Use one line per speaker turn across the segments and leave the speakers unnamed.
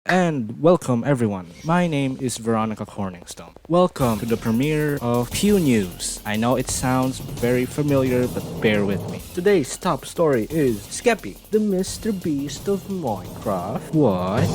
And welcome everyone. My name is Veronica Corningstone. Welcome to the premiere of Piyu News. I know it sounds very familiar, but bear with me. Today's top story is Skeppy, the Mr. Beast of Minecraft. What?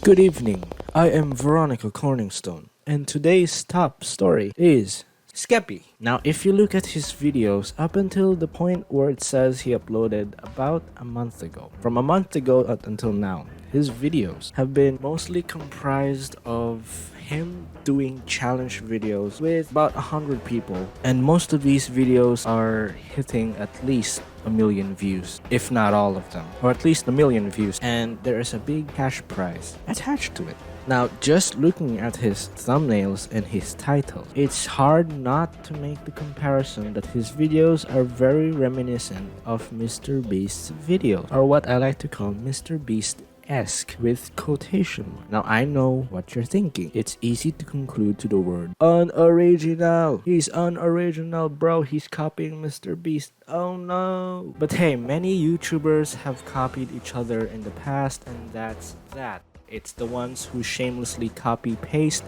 Good evening. I am Veronica Corningstone, and today's top story is Skeppy. Now, if you look at his videos up until the point where it says he uploaded about a month ago, from a month ago up until now, his videos have been mostly comprised of him doing challenge videos with about 100 people, and most of these videos are hitting at least a million views, if not all of them, or at least a million views, and there is a big cash prize attached to it. Now, just looking at his thumbnails and his titles, it's hard not to make the comparison that his videos are very reminiscent of MrBeast's videos, or what I like to call MrBeast-esque with quotation marks. Now, I know what you're thinking. It's easy to conclude to the word unoriginal. He's unoriginal, bro. He's copying MrBeast. Oh no. But hey, many YouTubers have copied each other in the past, and that's that. It's the ones who shamelessly copy-paste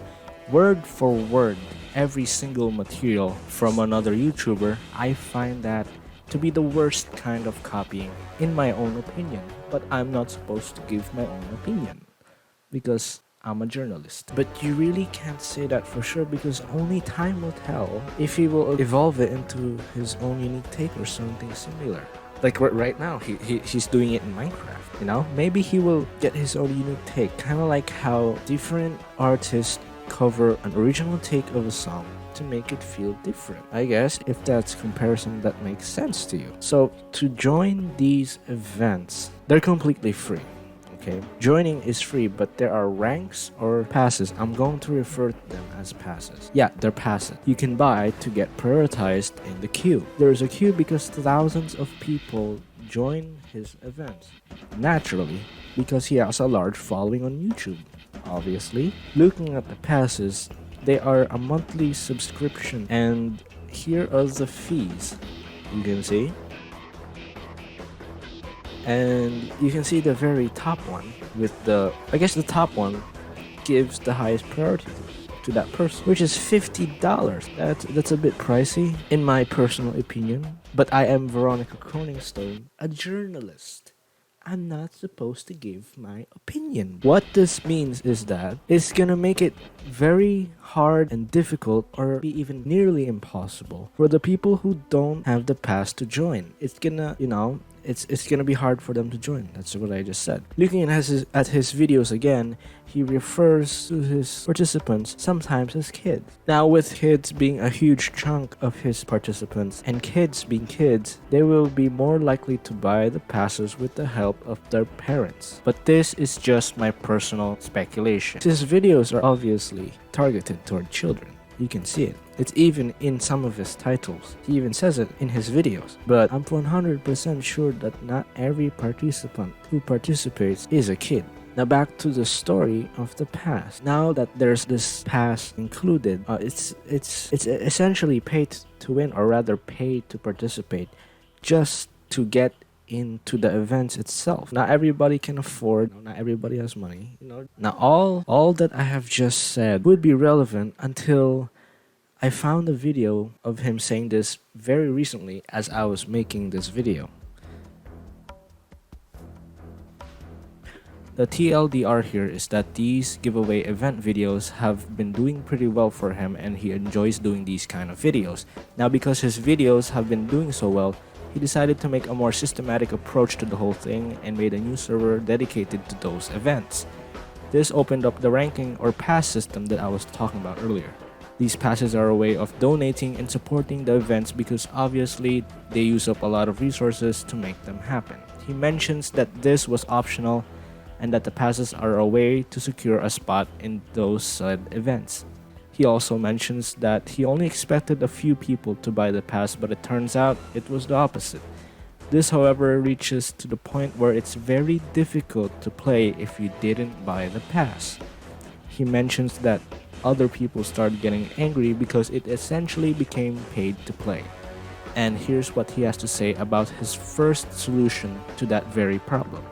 word for word every single material from another YouTuber. I find that to be the worst kind of copying, in my own opinion. But I'm not supposed to give my own opinion because I'm a journalist. But you really can't say that for sure, because only time will tell if he will evolve it into his own unique take or something similar. Like right now, he's doing it in Minecraft, you know? Maybe he will get his own unique take, kind of like how different artists cover an original take of a song to make it feel different. I guess if that's comparison that makes sense to you. So to join these events, they're completely free. Okay, joining is free, but there are ranks or passes. I'm going to refer to them as passes. Yeah, they're passes you can buy to get prioritized in the queue. There is a queue because thousands of people join his events. Naturally, because he has a large following on YouTube. Obviously, looking at the passes, they are a monthly subscription, and here are the fees. You can see. And you can see the very top one with I guess the top one gives the highest priority to that person, which is $50. That's a bit pricey in my personal opinion, but I am Veronica Corningstone, a journalist. I'm not supposed to give my opinion. What this means is that it's gonna make it very hard and difficult, or be even nearly impossible, for the people who don't have the pass to join. It's gonna, it's gonna be hard for them to join. That's what I just said. Looking at his videos again, he refers to his participants sometimes as kids. Now, with kids being a huge chunk of his participants, and kids being kids, they will be more likely to buy the passes with the help of their parents. But this is just my personal speculation. His videos are obviously targeted toward children. You can see it. It's even in some of his titles. He even says it in his videos. But I'm 100% sure that not every participant who participates is a kid. Now back to the story of the pass. Now that there's this pass included, it's essentially pay to win, or rather pay to participate, just to get into the events itself. Not everybody can afford, not everybody has money, Now all that I have just said would be relevant until I found a video of him saying this very recently as I was making this video. The TLDR here is that these giveaway event videos have been doing pretty well for him, and he enjoys doing these kind of videos. Now, because his videos have been doing so well, he decided to make a more systematic approach to the whole thing and made a new server dedicated to those events. This opened up the ranking or pass system that I was talking about earlier. These passes are a way of donating and supporting the events because obviously they use up a lot of resources to make them happen. He mentions that this was optional and that the passes are a way to secure a spot in those said events. He also mentions that he only expected a few people to buy the pass, but it turns out it was the opposite. This, however, reaches to the point where it's very difficult to play if you didn't buy the pass. He mentions that other people started getting angry because it essentially became paid to play. And here's what he has to say about his first solution to that very problem.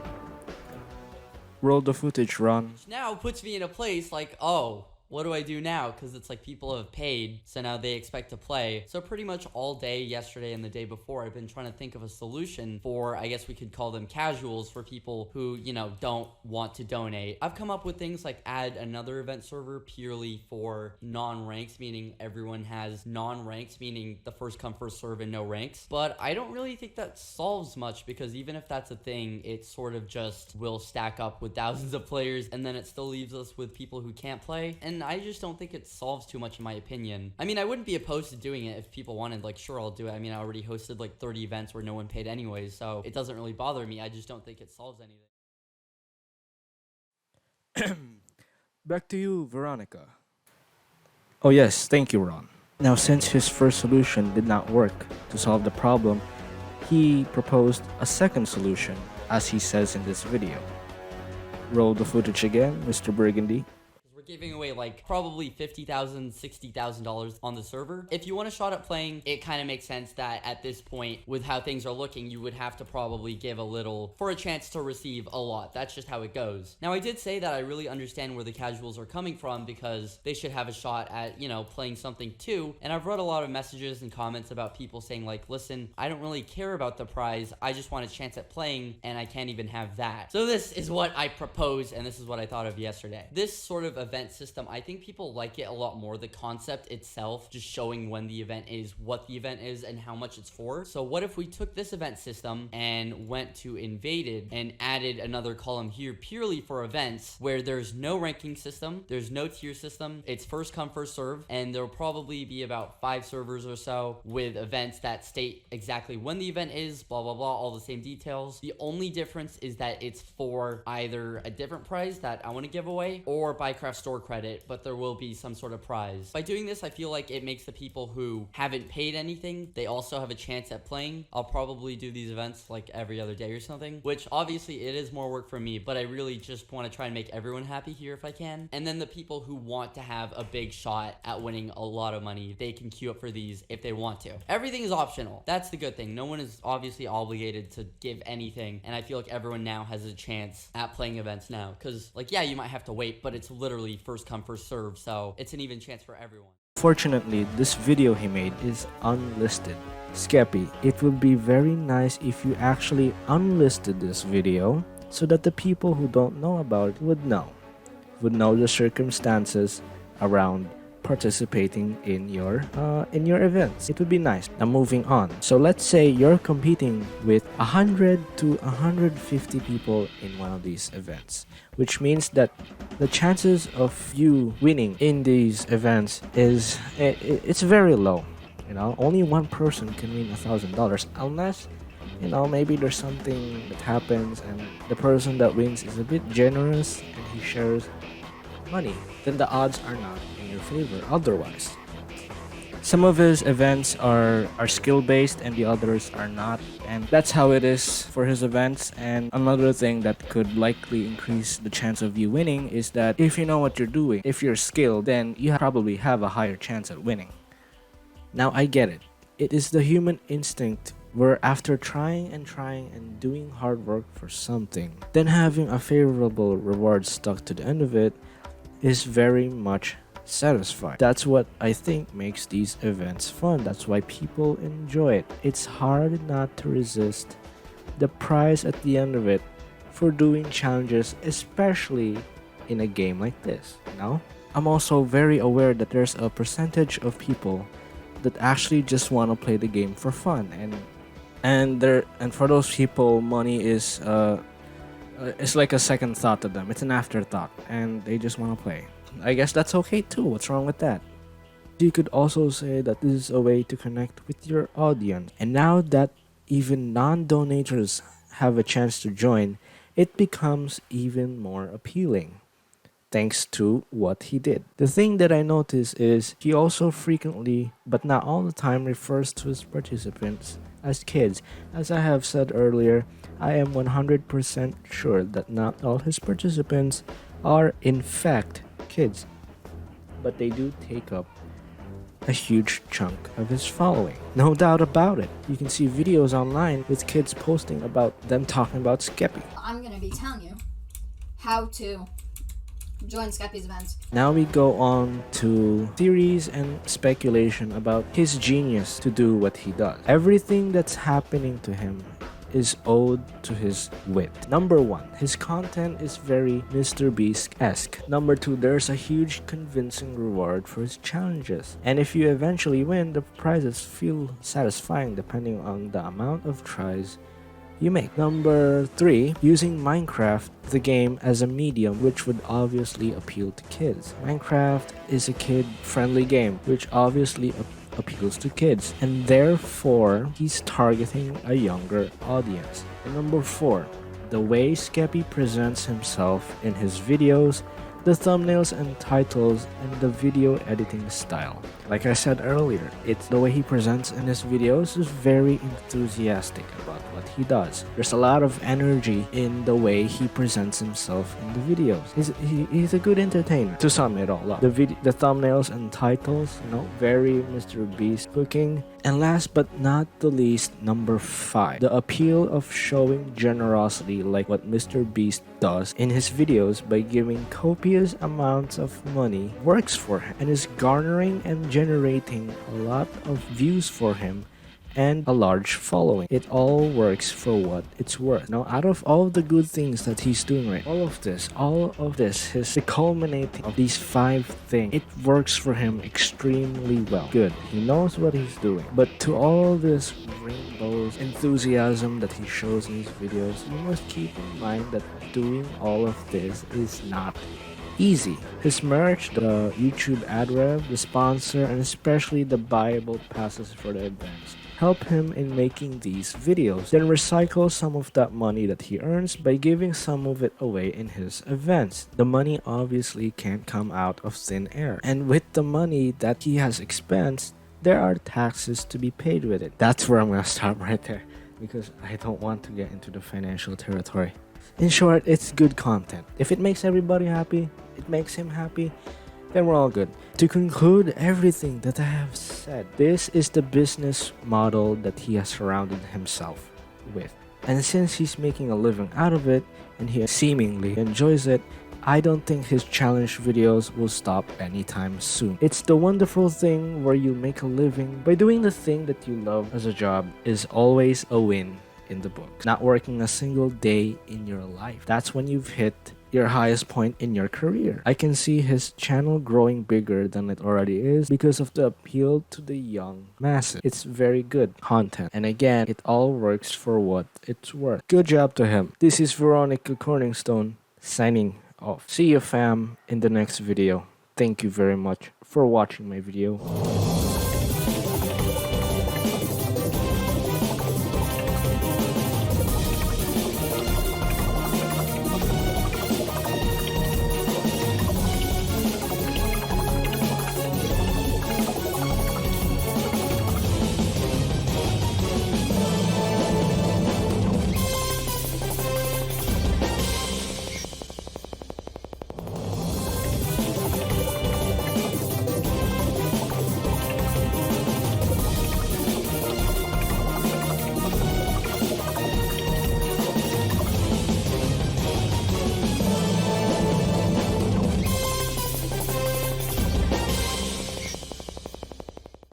Roll the footage, Ron.
Now puts me in a place like, oh, what do I do now? Because it's like people have paid, so now they expect to play. So pretty much all day yesterday and the day before, I've been trying to think of a solution for, I guess we could call them casuals, for people who, don't want to donate. I've come up with things like add another event server purely for non-ranks, meaning everyone has non-ranks, meaning the first come first serve and no ranks. But I don't really think that solves much, because even if that's a thing, it sort of just will stack up with thousands of players, and then it still leaves us with people who can't play. And I just don't think it solves too much in my opinion. I mean, I wouldn't be opposed to doing it if people wanted, like, sure, I'll do it. I mean, I already hosted like 30 events where no one paid anyways, so it doesn't really bother me. I just don't think it solves anything.
Back to you, Veronica. Oh yes, thank you, Ron. Now, since his first solution did not work to solve the problem, he proposed a second solution, as he says in this video. Roll the footage again, Mr. Burgundy.
We're giving away like probably $50,000, $60,000 on the server. If you want a shot at playing, it kind of makes sense that at this point, with how things are looking, you would have to probably give a little for a chance to receive a lot. That's just how it goes. Now, I did say that I really understand where the casuals are coming from, because they should have a shot at, playing something too. And I've read a lot of messages and comments about people saying like, listen, I don't really care about the prize. I just want a chance at playing, and I can't even have that. So this is what I propose, and this is what I thought of yesterday. This sort of event system, I think people like it a lot more. The concept itself, just showing when the event is, what the event is, and how much it's for. So what if we took this event system and went to invaded and added another column here purely for events, where there's no ranking system, there's no tier system, it's first come first serve, and there'll probably be about 5 servers or so with events that state exactly when the event is, blah blah blah, all the same details. The only difference is that it's for either a different prize that I want to give away, or Bycraft store credit, but there will be some sort of prize. By doing this, I feel like it makes the people who haven't paid anything, they also have a chance at playing. I'll probably do these events like every other day or something, which obviously it is more work for me, but I really just want to try and make everyone happy here if I can. And then the people who want to have a big shot at winning a lot of money, they can queue up for these if they want to. Everything is optional. That's the good thing. No one is obviously obligated to give anything, and I feel like everyone now has a chance at playing events now, because like, yeah, you might have to wait, but it's literally first come first serve, so it's an even chance for everyone.
Fortunately, this video he made is unlisted. Skeppy, it would be very nice if you actually unlisted this video so that the people who don't know about it would know the circumstances around participating in your events. It would be nice. Now, moving on. So let's say you're competing with 100 to 150 people in one of these events, which means that the chances of you winning in these events is it's very low. Only one person can win $1,000, unless maybe there's something that happens and the person that wins is a bit generous and he shares money. Then the odds are not in your favor otherwise. Some of his events are skill based and the others are not, and that's how it is for his events. And another thing that could likely increase the chance of you winning is that if you know what you're doing, if you're skilled, then you probably have a higher chance at winning. Now, I get it. It is the human instinct where after trying and doing hard work for something, then having a favorable reward stuck to the end of it is very much satisfying. That's what I think makes these events fun. That's why people enjoy it. It's hard not to resist the prize at the end of it for doing challenges, especially in a game like this, I'm also very aware that there's a percentage of people that actually just want to play the game for fun, and for those people, money is it's like a second thought to them. It's an afterthought, and they just want to play. I guess that's okay too. What's wrong with that? You could also say that this is a way to connect with your audience, and now that even non-donators have a chance to join, it becomes even more appealing. thanks to what he did. The thing that I notice is he also frequently, but not all the time, refers to his participants as kids. As I have said earlier, I am 100% sure that not all his participants are in fact kids, but they do take up a huge chunk of his following. No doubt about it. You can see videos online with kids posting about them talking about Skeppy.
I'm gonna be telling you how to join Skeppy's events.
Now we go on to theories and speculation about his genius to do what he does. Everything that's happening to him is owed to his wit. Number 1, his content is very MrBeast-esque. Number 2, there's a huge convincing reward for his challenges. And if you eventually win, the prizes feel satisfying depending on the amount of tries you make. Number 3, using Minecraft, the game, as a medium, which would obviously appeal to kids. Minecraft is a kid-friendly game, which obviously appeals to kids, and therefore he's targeting a younger audience. And number 4, the way Skeppy presents himself in his videos, the thumbnails and titles, and the video editing style. Like I said earlier, it's the way he presents in his videos is very enthusiastic about what he does. There's a lot of energy in the way he presents himself in the videos. He's a good entertainer. To sum it all up, the thumbnails and titles, very MrBeast looking. And last but not the least, number 5, the appeal of showing generosity like what MrBeast does in his videos by giving copious amounts of money works for him and is garnering and generating a lot of views for him and a large following. It all works for what it's worth. Now, out of all the good things that he's doing right, all of this is the culminating of these 5 things. It works for him extremely well. Good. He knows what he's doing. But to all this rainbows, enthusiasm that he shows in his videos, you must keep in mind that doing all of this is not easy. His merch, the YouTube ad rev, the sponsor, and especially the buyable passes for the events help him in making these videos, then recycle some of that money that he earns by giving some of it away in his events. The money obviously can't come out of thin air, and with the money that he has expensed, there are taxes to be paid with it. That's where I'm gonna stop right there, because I don't want to get into the financial territory. In short, it's good content. If it makes everybody happy, it makes him happy, then we're all good. To conclude everything that I have said, this is the business model that he has surrounded himself with. And since he's making a living out of it, and he seemingly enjoys it, I don't think his challenge videos will stop anytime soon. It's the wonderful thing where you make a living by doing the thing that you love as a job is always a win in the book. Not working a single day in your life. That's when you've hit your highest point in your career. I can see his channel growing bigger than it already is because of the appeal to the young masses. It's very good content. And again, it all works for what it's worth. Good job to him. This is Veronica Corningstone signing off. See you fam in the next video. Thank you very much for watching my video.